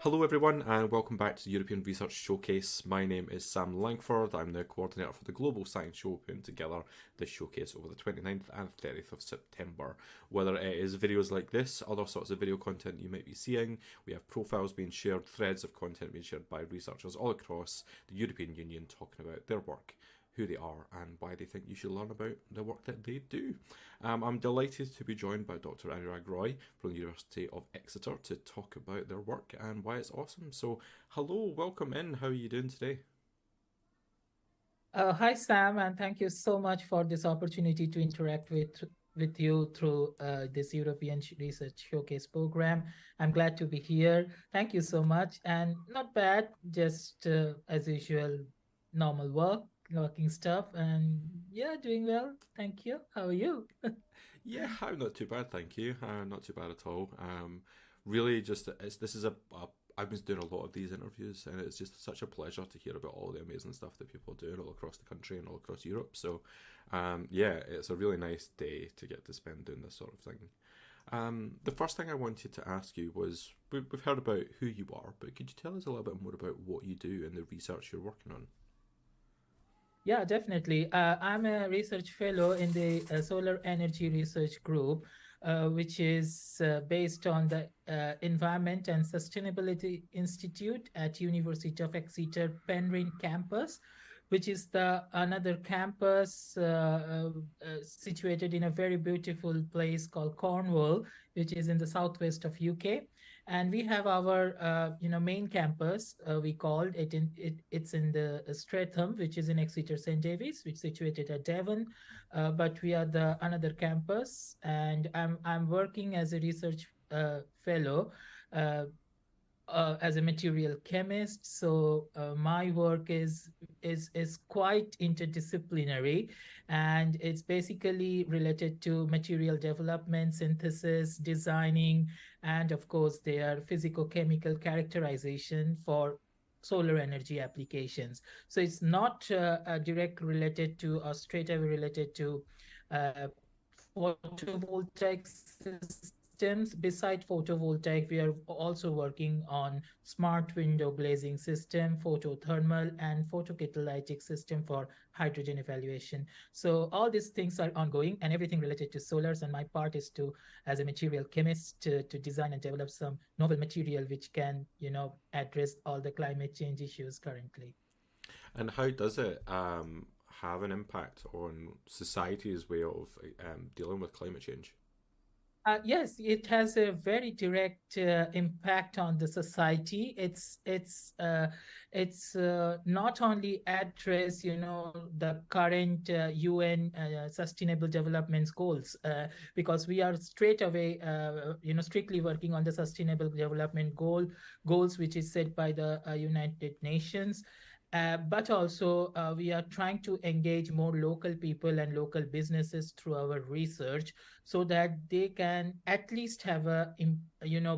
Hello, everyone, and welcome back to the European Research Showcase. My name is Sam Langford. I'm the coordinator for the Global Science Show, putting together this showcase over the 29th and 30th of September. Whether it is videos like this, other sorts of video content you might be seeing, we have profiles being shared, threads of content being shared by researchers all across the European Union talking about their work, who they are, and why they think you should learn about the work that they do. I'm delighted to be joined by Dr. Anurag Roy from the University of Exeter to talk about their work and why it's awesome. So, hello, welcome in. How are you doing today? Hi, Sam, and thank you so much for this opportunity to interact with you through this European Research Showcase program. I'm glad to be here. Thank you so much. And not bad, just as usual, normal working stuff. And yeah, doing well. Thank you. How are you? Yeah, I'm not too bad, thank you. Not too bad at all. Really, just this is a I've been doing a lot of these interviews, and it's just such a pleasure to hear about all the amazing stuff that people are doing all across the country and all across Europe. So, yeah, it's a really nice day to get to spend doing this sort of thing. The first thing I wanted to ask you was we've heard about who you are, but could you tell us a little bit more about what you do and the research you're working on? Yeah, definitely. I'm a research fellow in the Solar Energy Research Group, which is based on the Environment and Sustainability Institute at University of Exeter Penryn campus, which is the another campus situated in a very beautiful place called Cornwall, which is in the southwest of UK. And we have our main campus, we called it it's in the Streatham, which is in Exeter St Davies, which is situated at Devon. But we are the another campus, and I'm working as a research fellow, uh, as a material chemist. So my work is quite interdisciplinary, and it's basically related to material development, synthesis, designing, and of course their physicochemical characterization for solar energy applications. So it's not direct related to or straight away related to uh, photovoltaic systems. Beside photovoltaic, we are also working on smart window glazing system, photothermal, and photocatalytic system for hydrogen evaluation. So all these things are ongoing, and everything related to solars. And my part is to, as a material chemist, to design and develop some novel material which can, address all the climate change issues currently. And how does it have an impact on society's way of dealing with climate change? Yes, it has a very direct impact on the society. It's not only address the current UN Sustainable Development Goals, because we are straight away strictly working on the Sustainable Development goals, which is set by the United Nations. But also, we are trying to engage more local people and local businesses through our research, so that they can at least have a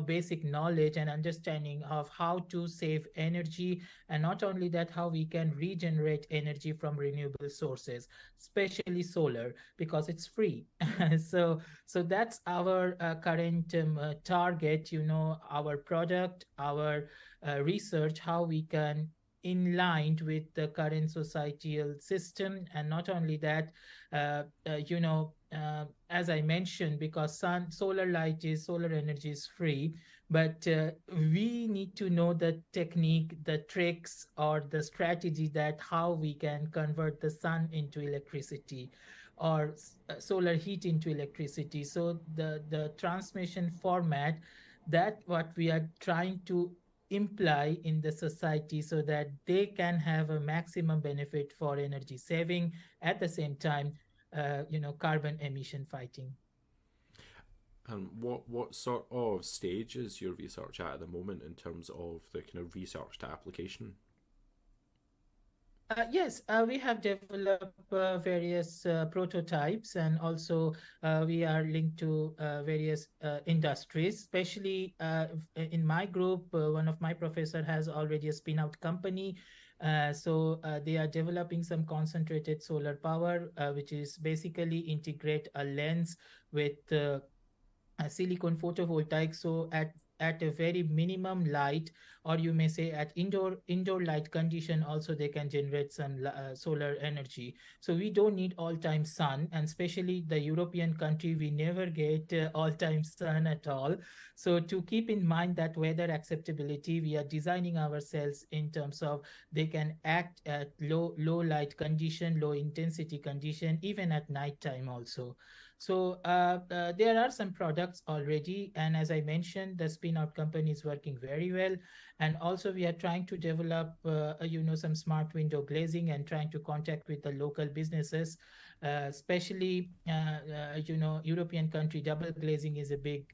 basic knowledge and understanding of how to save energy, and not only that, how we can regenerate energy from renewable sources, especially solar, because it's free. So that's our current target, our product, our research, how we can in line with the current societal system. And not only that, as I mentioned, because solar energy is free, but we need to know the technique, the tricks, or the strategy that how we can convert the sun into electricity, or solar heat into electricity. So the transmission format, that what we are trying to imply in the society, so that they can have a maximum benefit for energy saving, at the same time carbon emission fighting. And what sort of stage is your research at the moment in terms of the kind of research to application? Yes, we have developed various prototypes, and also we are linked to various industries. Especially in my group, one of my professor has already a spin-out company. So they are developing some concentrated solar power, which is basically integrate a lens with silicon photovoltaic. So at at a very minimum light, or you may say at indoor light condition also they can generate some solar energy. So we don't need all time sun, and especially the European country, we never get all time sun at all. So to keep in mind that weather acceptability, we are designing ourselves in terms of they can act at low light condition, low intensity condition, even at night time also. So there are some products already, and as I mentioned, the spin out company is working very well. And also we are trying to develop some smart window glazing and trying to contact with the local businesses, especially European country. Double glazing is a big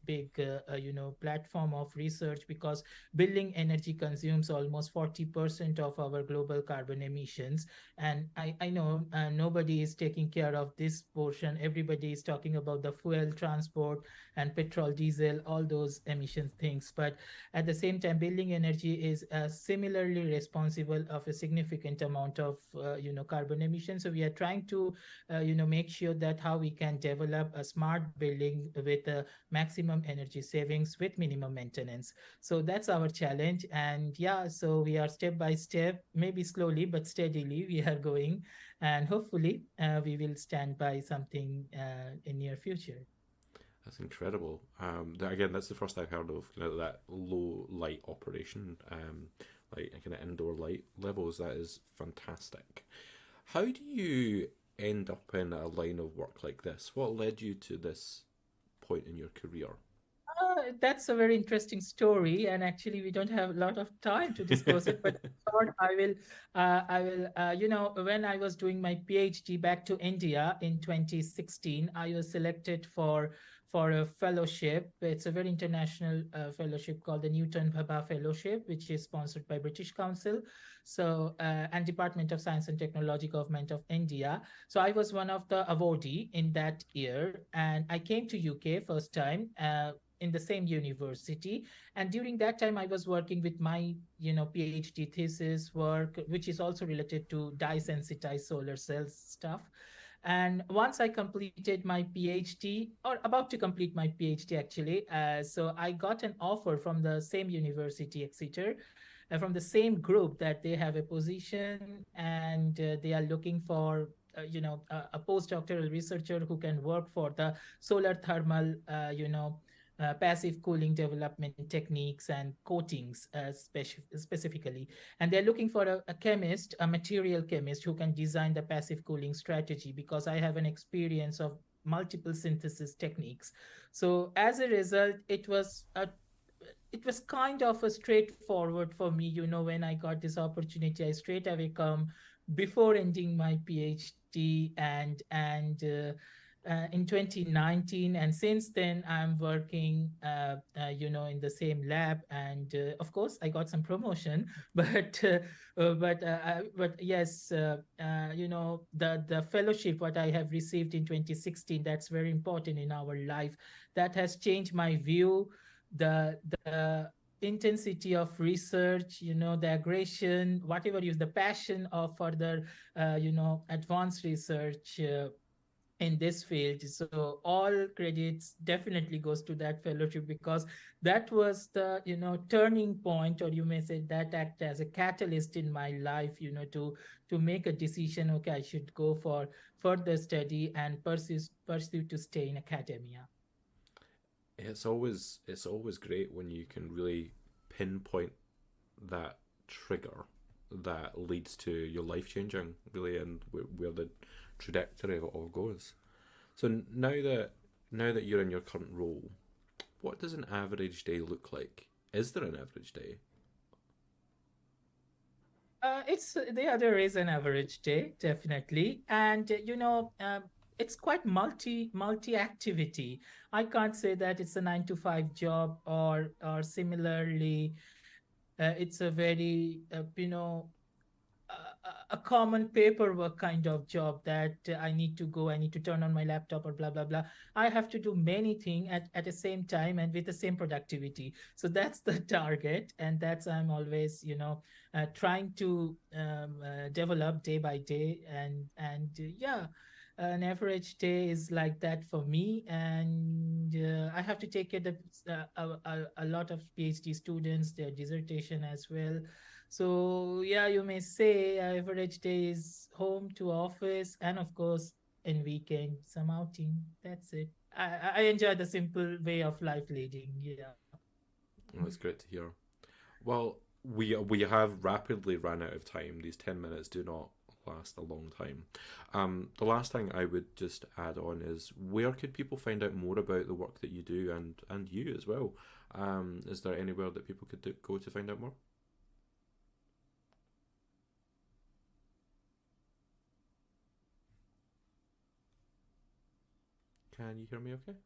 platform of research, because building energy consumes almost 40% of our global carbon emissions. And I know nobody is taking care of this portion. Everybody is talking about the fuel transport and petrol, diesel, all those emission things. But at the same time, building energy is similarly responsible of a significant amount of carbon emissions. So we are trying to make sure that how we can develop a smart building with maximum energy savings with minimum maintenance. So that's our challenge. And yeah, so we are step by step, maybe slowly but steadily, we are going, and hopefully we will stand by something in near future. That's incredible. Again, that's the first I've heard of that low light operation, like kind of indoor light levels. That is fantastic. How do you end up in a line of work like this? What led you to this point in your career? That's a very interesting story, and actually, we don't have a lot of time to discuss it. But I thought I will, when I was doing my PhD back to India in 2016, I was selected for a fellowship. It's a very international fellowship called the Newton Bhabha Fellowship, which is sponsored by British Council, so and Department of Science and Technology, Government of India. So I was one of the awardee in that year, and I came to UK first time. In the same university, and during that time I was working with my PhD thesis work, which is also related to dye sensitized solar cells stuff. And once I completed my PhD, or about to complete my PhD actually, so I got an offer from the same university, Exeter, from the same group, that they have a position, and they are looking for a postdoctoral researcher who can work for the solar thermal passive cooling development techniques and coatings specifically. And they're looking for a chemist, a material chemist, who can design the passive cooling strategy, because I have an experience of multiple synthesis techniques. So as a result, it was kind of a straightforward for me. When I got this opportunity, I straight away come before ending my PhD, and in 2019, and since then I'm working in the same lab. And of course I got some promotion but yes, the fellowship what I have received in 2016, that's very important in our life. That has changed my view, the intensity of research, the aggression, whatever is the passion of further advanced research in this field. So all credits definitely goes to that fellowship, because that was the turning point, or you may say that act as a catalyst in my life, to make a decision. Okay, I should go for further study and pursue to stay in academia. It's always great when you can really pinpoint that trigger that leads to your life changing, really, and where the trajectory of it all goes. So now that you're in your current role, what does an average day look like? Is there an average day? It's yeah, there is an average day, definitely, and it's quite multi activity. I can't say that it's a 9 to 5 job, or similarly, it's a very a common paperwork kind of job, that I need to go, I need to turn on my laptop, or blah blah blah. I have to do many things at the same time and with the same productivity. So that's the target, and that's I'm always trying to develop day by day. And yeah, An average day is like that for me, and I have to take care of a lot of PhD students, their dissertation as well. So yeah, you may say average day is home to office, and of course, in weekend some outing. That's it. I enjoy the simple way of life leading. Yeah. Well, that's great to hear. Well, we have rapidly ran out of time. These 10 minutes do not last a long time. The last thing I would just add on is where could people find out more about the work that you do and you as well? Is there anywhere that people could go to find out more? Can you hear me okay?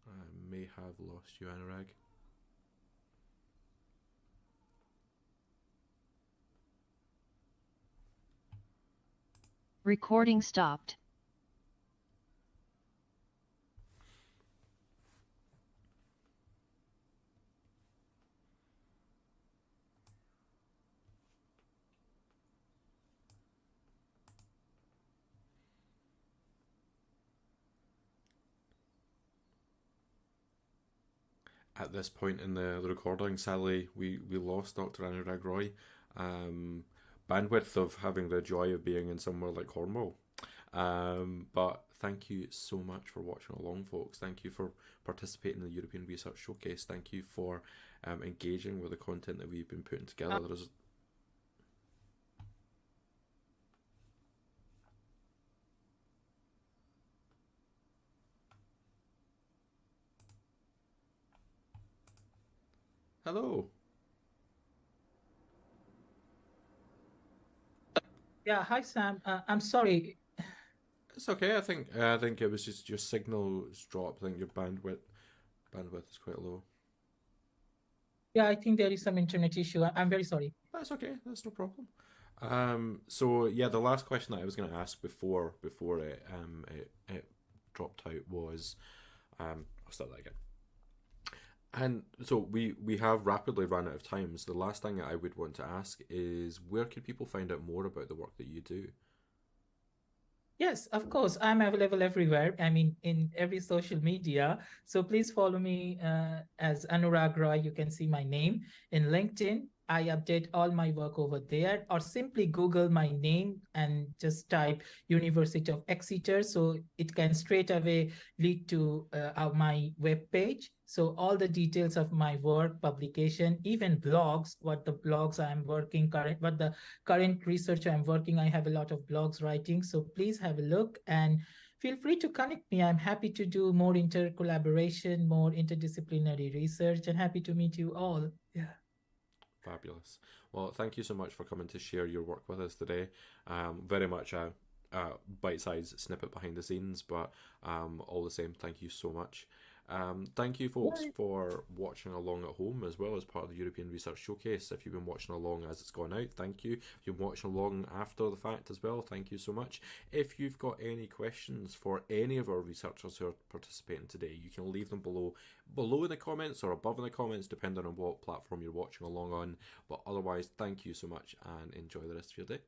I may have lost you, Anurag. Recording stopped. At this point in the recording, sadly, we lost Dr. Anurag Roy. Um, Bandwidth of having the joy of being in somewhere like Cornwall. But thank you so much for watching along, folks. Thank you for participating in the European Research Showcase. Thank you for engaging with the content that we've been putting together. There's hello. Yeah. Hi, Sam. I'm sorry. It's okay. I think it was just your signal's dropped. I think your bandwidth is quite low. Yeah, I think there is some internet issue. I'm very sorry. That's okay. That's no problem. So yeah, the last question that I was going to ask before it dropped out was I'll start that again. And so we have rapidly run out of time. So the last thing I would want to ask is where can people find out more about the work that you do? Yes, of course. I'm available everywhere. I mean, in every social media. So please follow me as Anurag Roy. You can see my name in LinkedIn. I update all my work over there, or simply Google my name and just type University of Exeter. So it can straight away lead to my web page. So all the details of my work, publication, even blogs, what the blogs I'm working current, what the current research I'm working, I have a lot of blogs writing. So please have a look and feel free to connect me. I'm happy to do more inter collaboration, more interdisciplinary research, and happy to meet you all. Yeah. Fabulous. Well, thank you so much for coming to share your work with us today. Very much a bite-sized snippet behind the scenes, but all the same, thank you so much. Thank you, folks, Yeah. for watching along at home as well as part of the European Research Showcase. If you've been watching along as it's gone out, thank you. If you've been watching along after the fact as well, thank you so much. If you've got any questions for any of our researchers who are participating today, you can leave them below in the comments or above in the comments, depending on what platform you're watching along on. But otherwise, thank you so much and enjoy the rest of your day.